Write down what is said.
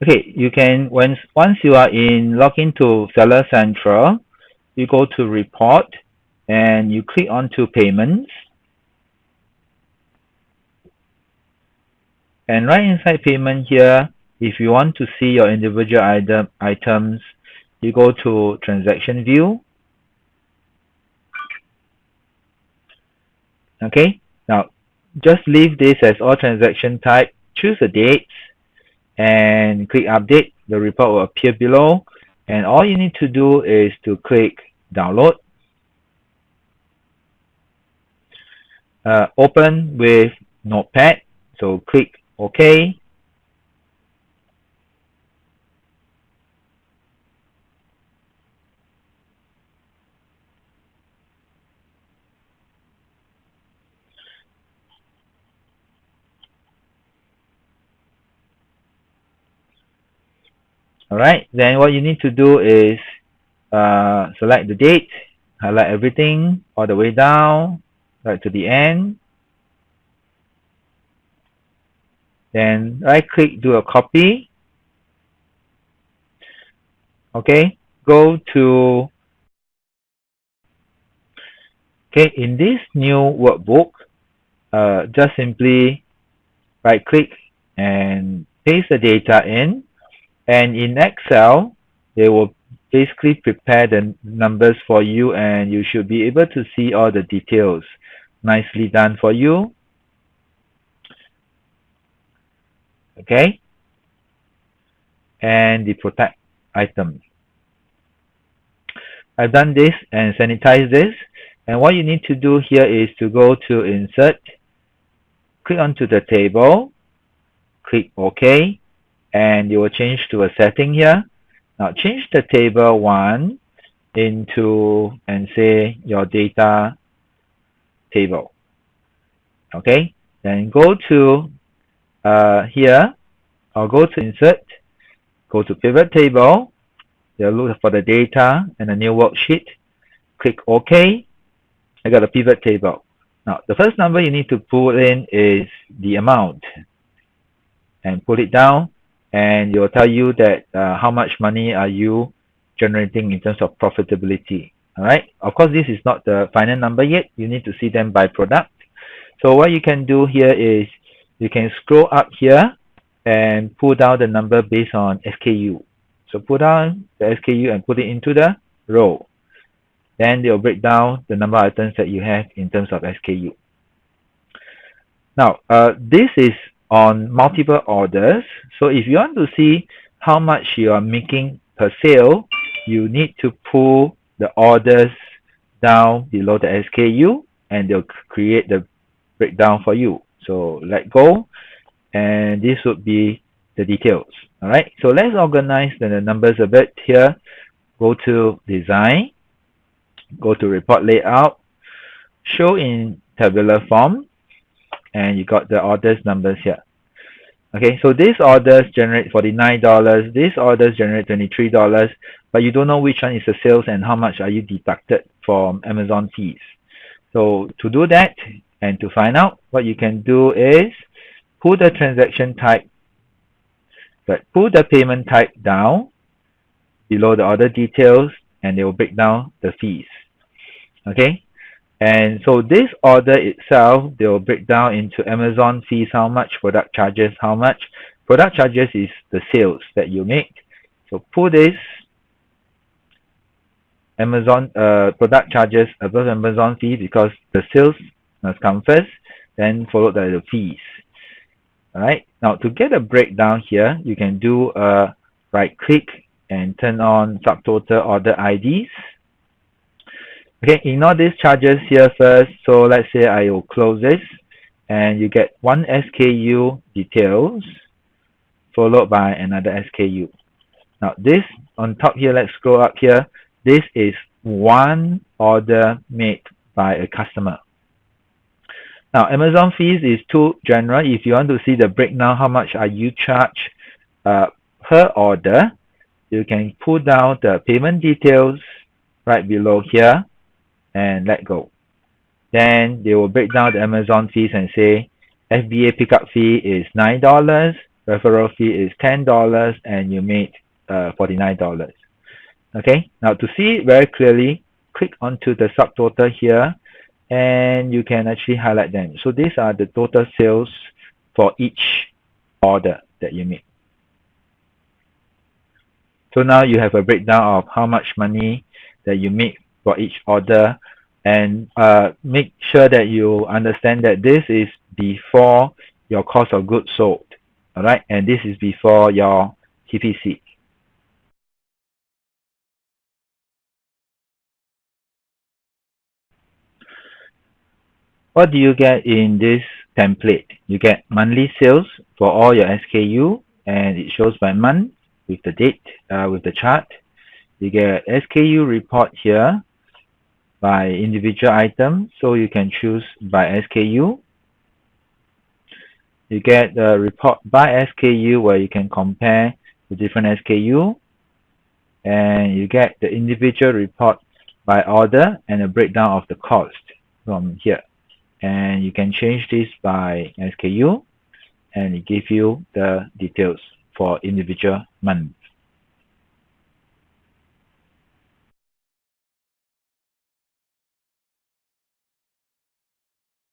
Okay, you can once you are in login to Seller Central, you go to report and you click onto payments. And right inside payment here, if you want to see your individual items, you go to transaction view. Okay, now just leave this as all transaction type, choose a date and click update. The report will appear below, and all you need to do is to click download. Open with Notepad, so click OK. Alright, then what you need to do is select the date, highlight everything all the way down, right to the end. Then right click, do a copy. Okay, go to, in this new workbook, just simply right click and paste the data in. And in Excel, they will basically prepare the numbers for you, and you should be able to see all the details. Nicely done for you. Okay. And the protect item. I've done this and sanitize this. And what you need to do here is to go to insert, click onto the table, click OK, and you will change to a setting here. Now change the table 1 into, and say, your data table. Okay, then go to here, or go to insert, go to pivot table, you'll look for the data and a new worksheet, click OK. I got a pivot table. Now the first number you need to put in is the amount, and put it down, and it will tell you that how much money are you generating in terms of profitability. All right, of course this is not the final number yet, you need to see them by product. So what you can do here is you can scroll up here and pull down the number based on SKU. So pull down the SKU and put it into the row. Then they'll break down the number of items that you have in terms of SKU. Now, this is on multiple orders. So if you want to see how much you are making per sale, you need to pull the orders down below the SKU, and they'll create the breakdown for you. So let go, and this would be the details. All right, so let's organize the numbers a bit here. Go to design, go to report layout, show in tabular form, and you got the orders numbers here. Okay, so these orders generate $49, these orders generate $23, but you don't know which one is the sales and how much are you deducted from Amazon fees. So to do that and to find out, what you can do is pull the transaction type, but pull the payment type down below the order details, and they will break down the fees. Okay, and so this order itself, they will break down into Amazon fees, how much, product charges, how much. Product charges is the sales that you make. So pull this Amazon product charges above Amazon fee, because the sales must come first, then followed by the fees. All right, now to get a breakdown here, you can do a right click and turn on subtotal order IDs. Okay, ignore these charges here first. So let's say I will close this, and you get one SKU details followed by another SKU. Now this on top here, let's scroll up here. This is one order made by a customer. Now Amazon fees is too general. If you want to see the breakdown, how much are you charged per order, you can pull down the payment details right below here and let go. Then they will break down the Amazon fees and say FBA pickup fee is $9, referral fee is $10 and you made $49. Okay, now to see it very clearly, click onto the subtotal here and you can actually highlight them. So these are the total sales for each order that you make. So now you have a breakdown of how much money that you make for each order, and make sure that you understand that this is before your cost of goods sold, all right, and this is before your TPC. What do you get in this template? You get monthly sales for all your SKU, and it shows by month with the date, with the chart. You get SKU report here by individual item, so you can choose by SKU. You get the report by SKU where you can compare the different SKU, and you get the individual report by order and a breakdown of the cost from here. And you can change this by SKU, and it gives you the details for individual month.